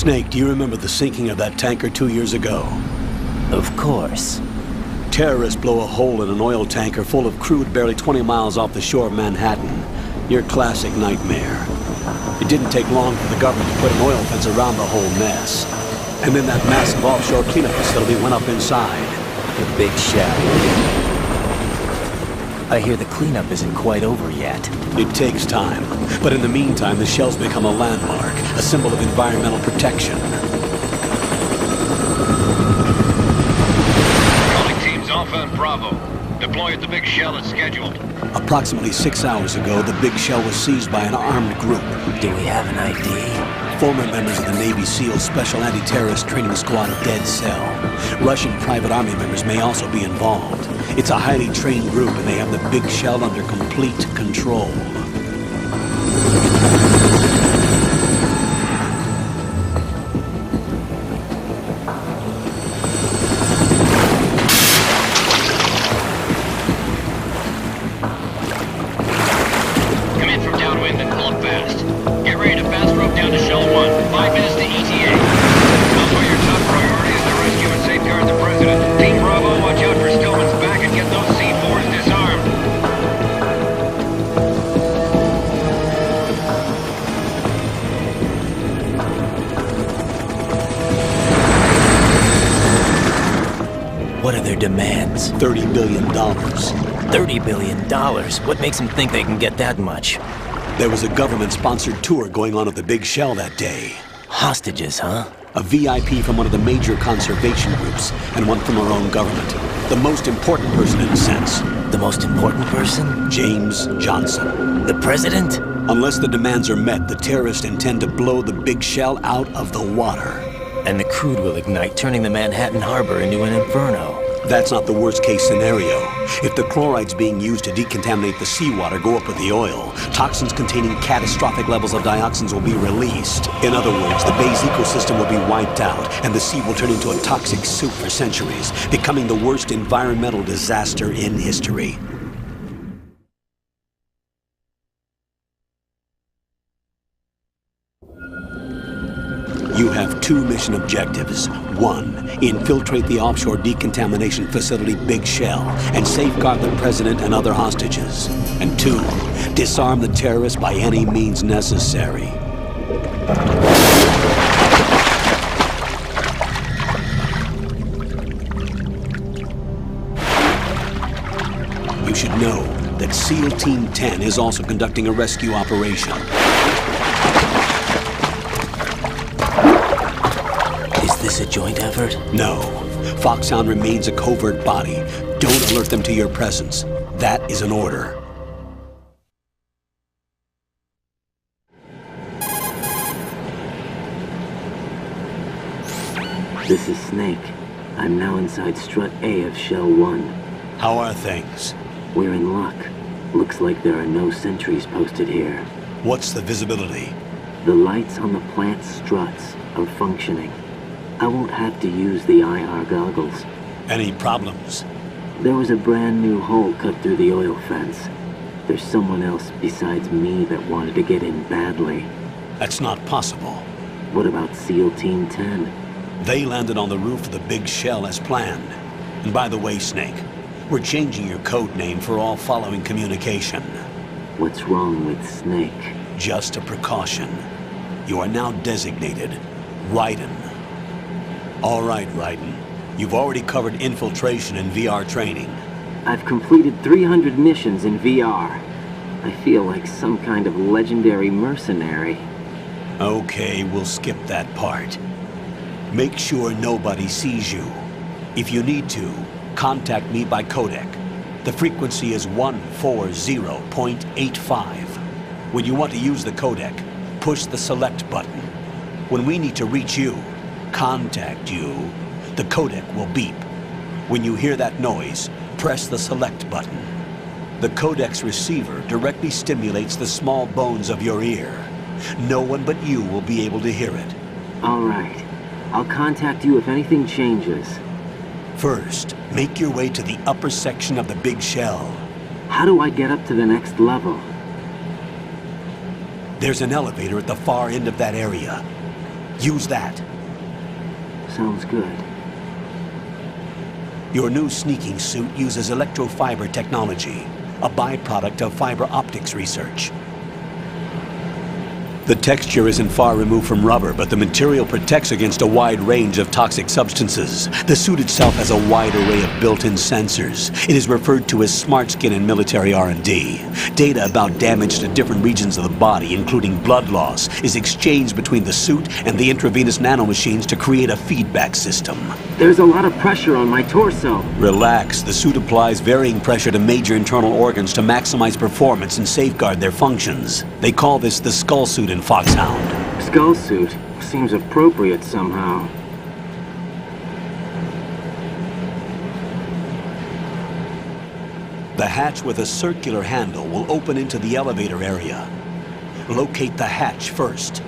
Snake, do you remember the sinking of that tanker 2 years ago? Of course. Terrorists blow a hole in an oil tanker full of crude barely 20 miles off the shore of Manhattan. Your classic nightmare. It didn't take long for the government to put an oil fence around the whole mess. And then that massive offshore cleanup facility went up inside. The big shell. I hear the cleanup isn't quite over yet. It takes time. But in the meantime, the shell's become a landmark, a symbol of environmental protection. Calling teams Alpha and Bravo. Deploy at the big shell as scheduled. Approximately 6 hours ago, the big shell was seized by an armed group. Do we have an ID? Former members of the Navy SEAL Special Anti-Terrorist Training Squad Dead Cell. Russian private army members may also be involved. It's a highly trained group and they have the big shell under complete control. Come in from downwind and pull up fast. Get ready to fast rope down to Shell 1. 5 minutes to ETA. Also, your top priority is to rescue and safeguard the President. Team Bravo, watch out for Stillman's back and get those C4s disarmed. What are their demands? $30 billion. $30 billion? What makes them think they can get that much? There was a government-sponsored tour going on at the big shell that day. Hostages, huh? A VIP from one of the major conservation groups, and one from our own government. The most important person in a sense. The most important person? James Johnson. The President? Unless the demands are met, the terrorists intend to blow the big shell out of the water. And the crude will ignite, turning the Manhattan Harbor into an inferno. That's not the worst-case scenario. If the chlorides being used to decontaminate the seawater go up with the oil, toxins containing catastrophic levels of dioxins will be released. In other words, the bay's ecosystem will be wiped out, and the sea will turn into a toxic soup for centuries, becoming the worst environmental disaster in history. You have 2 mission objectives. 1, infiltrate the offshore decontamination facility Big Shell and safeguard the President and other hostages. And 2, disarm the terrorists by any means necessary. You should know that SEAL Team 10 is also conducting a rescue operation. Is this a joint effort? No. Foxhound remains a covert body. Don't alert them to your presence. That is an order. This is Snake. I'm now inside Strut A of Shell 1. How are things? We're in luck. Looks like there are no sentries posted here. What's the visibility? The lights on the plant's struts are functioning. I won't have to use the IR goggles. Any problems? There was a brand new hole cut through the oil fence. There's someone else besides me that wanted to get in badly. That's not possible. What about SEAL Team 10? They landed on the roof of the Big Shell as planned. And by the way, Snake, we're changing your code name for all following communication. What's wrong with Snake? Just a precaution. You are now designated Raiden. All right, Raiden. You've already covered infiltration and VR training. I've completed 300 missions in VR. I feel like some kind of legendary mercenary. Okay, we'll skip that part. Make sure nobody sees you. If you need to, contact me by codec. The frequency is 140.85. When you want to use the codec, push the select button. When we need to reach you, contact you, the codec will beep. When you hear that noise, press the select button. The codec's receiver directly stimulates the small bones of your ear. No one but you will be able to hear it. All right. I'll contact you if anything changes. First, make your way to the upper section of the Big Shell. How do I get up to the next level? There's an elevator at the far end of that area. Use that. Sounds good. Your new sneaking suit uses electrofiber technology, a byproduct of fiber optics research. The texture isn't far removed from rubber, but the material protects against a wide range of toxic substances. The suit itself has a wide array of built-in sensors. It is referred to as smart skin in military R&D. Data about damage to different regions of the body, including blood loss, is exchanged between the suit and the intravenous nanomachines to create a feedback system. There's a lot of pressure on my torso. Relax. The suit applies varying pressure to major internal organs to maximize performance and safeguard their functions. They call this the skull suit in Foxhound. Skull suit seems appropriate somehow. The hatch with a circular handle will open into the elevator area. Locate the hatch first.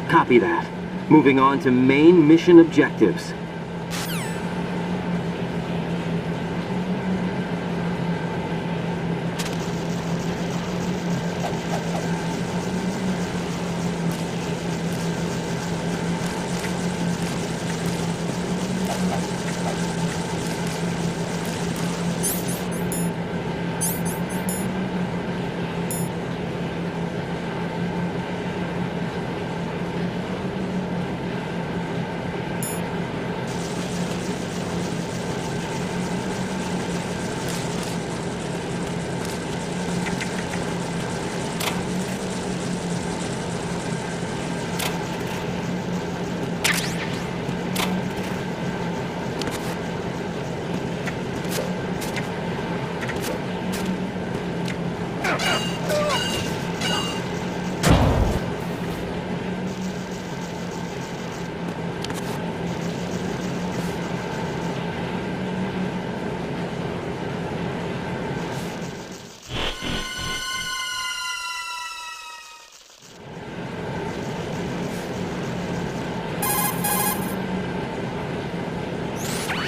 Copy that. Moving on to main mission objectives.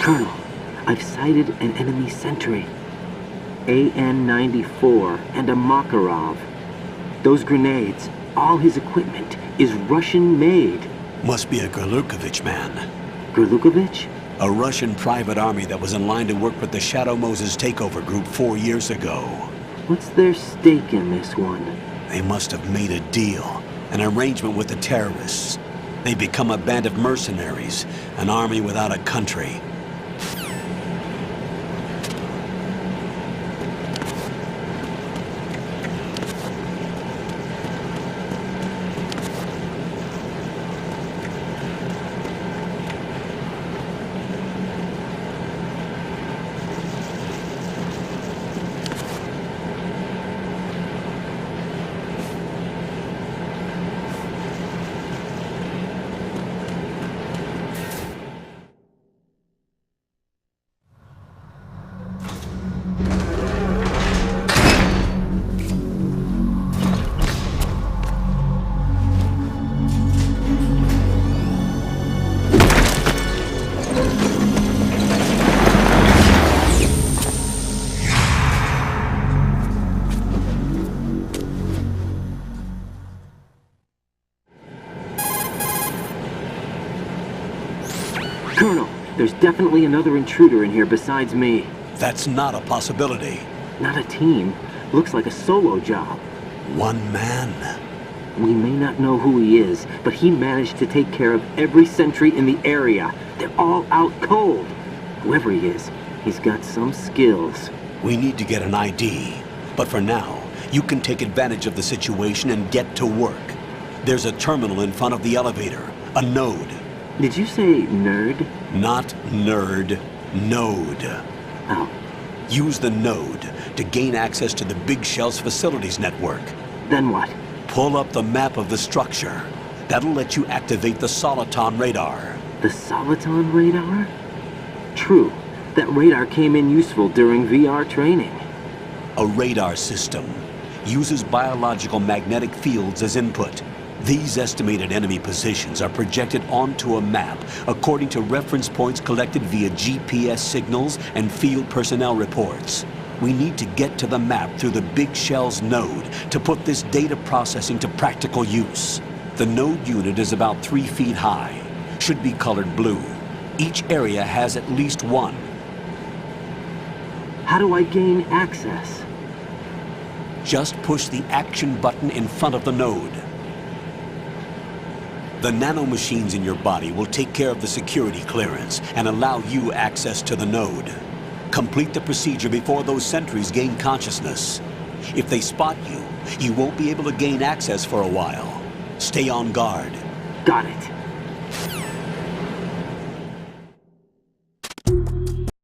Colonel, I've sighted an enemy sentry. AN-94 and a Makarov. Those grenades, all his equipment, is Russian-made. Must be a Gurlukovich man. Gurlukovich? A Russian private army that was in line to work with the Shadow Moses takeover group 4 years ago. What's their stake in this one? They must have made a deal, an arrangement with the terrorists. They become a band of mercenaries, an army without a country. Colonel, there's definitely another intruder in here besides me. That's not a possibility. Not a team. Looks like a solo job. One man. We may not know who he is, but he managed to take care of every sentry in the area. They're all out cold. Whoever he is, he's got some skills. We need to get an ID. But for now, you can take advantage of the situation and get to work. There's a terminal in front of the elevator. A node. Did you say nerd? Not nerd. Node. Oh. Use the node to gain access to the Big Shell's facilities network. Then what? Pull up the map of the structure. That'll let you activate the Soliton radar. The Soliton radar? True. That radar came in useful during VR training. A radar system uses biological magnetic fields as input. These estimated enemy positions are projected onto a map according to reference points collected via GPS signals and field personnel reports. We need to get to the map through the Big Shell's node to put this data processing to practical use. The node unit is about 3 feet high. Should be colored blue. Each area has at least one. How do I gain access? Just push the action button in front of the node. The nanomachines in your body will take care of the security clearance and allow you access to the node. Complete the procedure before those sentries gain consciousness. If they spot you, you won't be able to gain access for a while. Stay on guard. Got it.